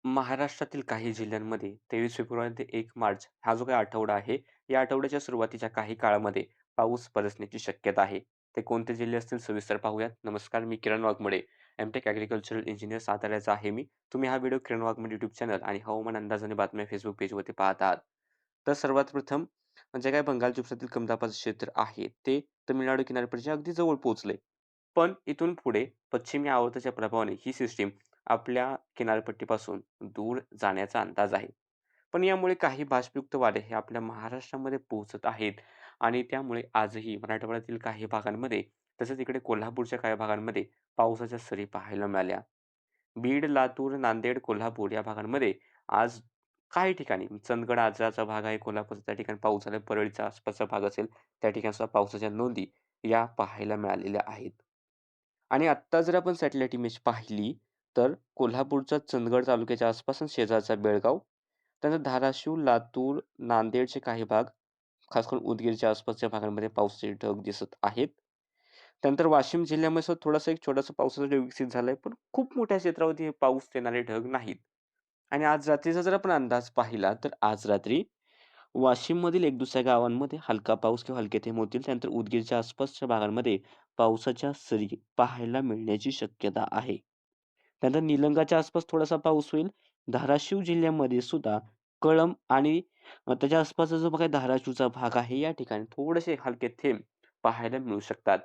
महाराष्ट्रातील काही जिल्ह्यांमध्ये 23 फेब्रुवारी ते 1 मार्च हा जो काही आठवडा आहे, या आठवड्याच्या सुरुवातीच्या काही काळामध्ये पाऊस बरसण्याची शक्यता आहे. ते कोणते जिल्हे असतील सविस्तर पाहूयात. नमस्कार, मी किरण वाघमोडे, एम-टेक ॲग्रिकल्चरल इंजिनिअर साताऱ्याचा आहे मी. तुम्ही हा व्हिडिओ किरण वाघमोडे यूट्यूब चॅनल आणि हवामान अंदाज आणि बातम्या फेसबुक पेजवरती पाहत आहात. तर सर्वात प्रथम म्हणजे काय बंगालच्या उपसागरातील कमी दाबाचं क्षेत्र आहे, ते तमिळनाडू किनारपट्टीच्या अगदी जवळ पोहोचले. पण इथून पुढे पश्चिमी आवर्ताच्या प्रभावाने ही सिस्टीम आपल्या किनारपट्टीपासून दूर जाण्याचा अंदाज आहे. पण यामुळे काही बाष्पयुक्त वारे हे आपल्या महाराष्ट्रामध्ये पोहोचत आहेत आणि त्यामुळे आजही मराठवाड्यातील काही भागांमध्ये तसेच इकडे कोल्हापूरच्या काही भागांमध्ये पावसाच्या सरी पाहायला मिळाल्या. बीड, लातूर, नांदेड, कोल्हापूर या भागांमध्ये आज काही ठिकाणी चंदगड आजराचा भाग आहे कोल्हापूरचा त्या ठिकाणी पाऊस झाला. परळीचा आसपासचा भाग असेल त्या ठिकाणी सुद्धा पावसाच्या नोंदी या पाहायला मिळालेल्या आहेत. आणि आत्ता जर आपण सॅटेलाईट इमेज पाहिली, तर कोल्हापूरच्या चंदगड तालुक्याच्या आसपास आणि शेजारचा बेळगाव, त्यानंतर धाराशिव, लातूर, नांदेडचे काही भाग, खास करून उदगीरच्या आसपासच्या भागांमध्ये पावसाचे ढग दिसत आहेत. त्यानंतर वाशिम जिल्ह्यामध्ये सुद्धा थोडासा एक छोटासा पावसाचा ढग विकसित झालाय, पण खूप मोठ्या क्षेत्रावरती हे पाऊस देणारे ढग नाहीत. आणि आज रात्रीचा जर आपण अंदाज पाहिला, तर आज रात्री वाशिममधील एक दुसऱ्या गावांमध्ये हलका पाऊस किंवा हलके थेंब होतील. त्यानंतर उदगीरच्या आसपासच्या भागांमध्ये पावसाच्या सरी पाहायला मिळण्याची शक्यता आहे. त्यानंतर निलंगाच्या आसपास थोडासा पाऊस होईल. धाराशिव जिल्ह्यामध्ये सुद्धा कळंब आणि त्याच्या आसपासचा जो काही धाराशिवचा भाग आहे, या ठिकाणी थोडेसे हलके थेंब पाहायला मिळू शकतात.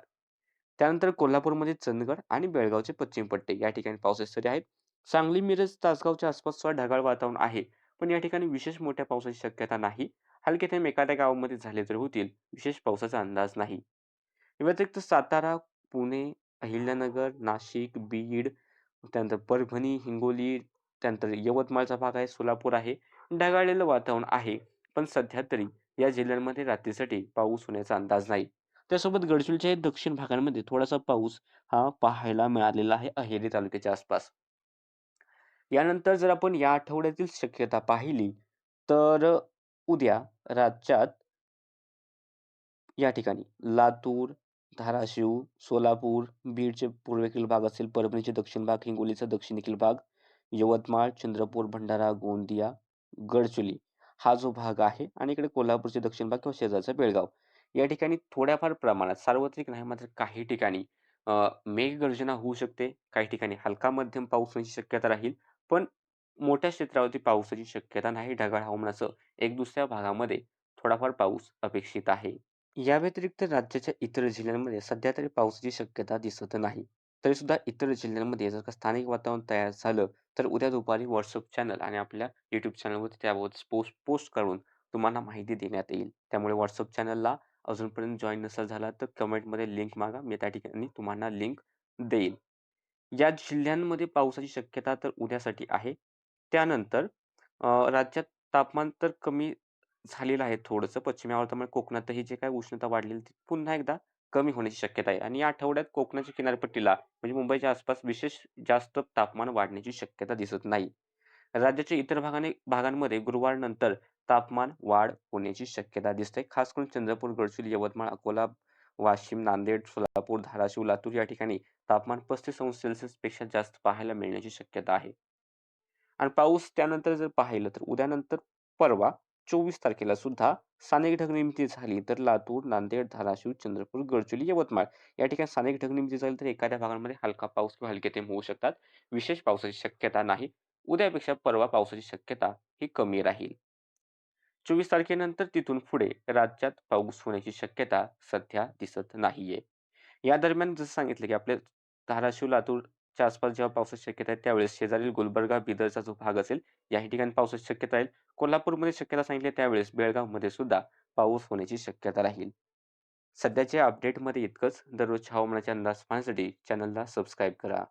त्यानंतर कोल्हापूरमध्ये चंदगड आणि बेळगावचे पश्चिम पट्टे या ठिकाणी पावसाच्या सरी आहेत. सांगली, मिरज, तासगावच्या आसपास सुद्धा ढगाळ वातावरण आहे. पण या ठिकाणी विशेष मोठ्या पावसाची शक्यता नाही. हलके थेंब एखाद्या गावामध्ये झाले तर होतील. विशेष पावसाचा अंदाज नाही. या व्यतिरिक्त सातारा, पुणे, अहिल्यानगर, नाशिक, बीड, त्यानंतर परभणी, हिंगोली, त्यानंतर यवतमाळचा भाग आहे, सोलापूर आहे. ढगाळलेलं वातावरण आहे. पण सध्या तरी या जिल्ह्यांमध्ये रात्रीसाठी पाऊस होण्याचा अंदाज नाही. त्यासोबत गडचिरोलीच्या दक्षिण भागांमध्ये थोडासा पाऊस हा पाहायला मिळालेला आहे अहेरी तालुक्याच्या आसपास. यानंतर जर आपण या आठवड्यातील शक्यता पाहिली, तर उद्या राज्यात या ठिकाणी लातूर, धाराशिव, सोलापूर, बीडचे पूर्वेकडील भाग असेल, परभणीचे दक्षिण भाग, हिंगोलीचा दक्षिणेकडील भाग, यवतमाळ, चंद्रपूर, भंडारा, गोंदिया, गडचिरोली हा जो भाग आहे आणि इकडे कोल्हापूरचे दक्षिण भाग किंवा शेजारचा बेळगाव. या ठिकाणी थोड्याफार प्रमाणात, सार्वत्रिक नाही मात्र काही ठिकाणी मेघगर्जना होऊ शकते. काही ठिकाणी हलका मध्यम पाऊस होण्याची शक्यता राहील. पण मोठ्या क्षेत्रावरती पावसाची शक्यता नाही. ढगाळ हवामानासह एक दुसऱ्या भागामध्ये थोडाफार पाऊस अपेक्षित आहे. या व्यतिरिक्त राज्याच्या इतर जिल्ह्यांमध्ये सध्या तरी पावसाची शक्यता दिसत नाही. तरीसुद्धा इतर जिल्ह्यांमध्ये जर का स्थानिक वातावरण तयार झालं, तर उद्या दुपारी WhatsApp चॅनल आणि आपल्या YouTube चॅनलवरती त्याबाबत पोस्ट पोस्ट करून तुम्हाला माहिती देण्यात येईल. त्यामुळे WhatsApp चॅनलला अजूनपर्यंत जॉइन नसाल झाला, तर कमेंटमध्ये लिंक मागा. मी त्या ठिकाणी तुम्हाला लिंक देईन. या जिल्ह्यांमध्ये पावसाची शक्यता तर उद्यासाठी आहे. त्यानंतर राज्यात तापमान तर कमी झालेलं आहे थोडंसं. पश्चिमी आवर्तामुळे कोकणातही जे काही उष्णता वाढलेली ती पुन्हा एकदा कमी होण्याची शक्यता आहे आणि या आठवड्यात कोकणाच्या किनारपट्टीला म्हणजे मुंबईच्या आसपास विशेष जास्त तापमान वाढण्याची शक्यता दिसत नाही. राज्याच्या इतर भागांमध्ये गुरुवारनंतर तापमान वाढ होण्याची शक्यता दिसते. खास करून चंद्रपूर, गडचिरोली, यवतमाळ, अकोला, वाशिम, नांदेड, सोलापूर, धाराशिव, लातूर या ठिकाणी तापमान 35 अंश सेल्सिअसपेक्षा जास्त पाहायला मिळण्याची शक्यता आहे. आणि पाऊस त्यानंतर जर पाहिलं तर उद्यानंतर परवा 24 तारखेला सुद्धा स्थानिक ढगनिर्मिती झाली तर लातूर, नांदेड, धाराशिव, चंद्रपूर, गडचिरोली, यवतमाळ या ठिकाणी स्थानिक ढगनिर्मिती झाली तर एखाद्या भागांमध्ये हलका पाऊस किंवा हलके थेंब होऊ शकतात. विशेष पावसाची शक्यता नाही. उद्यापेक्षा परवा पावसाची शक्यता ही कमी राहील. 24 तारखेनंतर तिथून पुढे राज्यात पाऊस होण्याची शक्यता सध्या दिसत नाहीये. या दरम्यान जसं सांगितलं, की आपल्या धाराशिव, लातूरच्या आसपास जेव्हा पावसाची शक्यता आहे, त्यावेळेस शेजारील गुलबर्गा, बिदरचा जो भाग असेल, याही ठिकाणी पावसाची शक्यता राहील. कोल्हापूरमध्ये शक्यता सांगितली आहे, त्यावेळेस बेळगावमध्ये सुद्धा पाऊस होण्याची शक्यता राहील. सध्याच्या अपडेटमध्ये इतकंच. दररोजच्या हवामानाचे अंदाज पाहण्यासाठी चॅनलला सबस्क्राईब करा.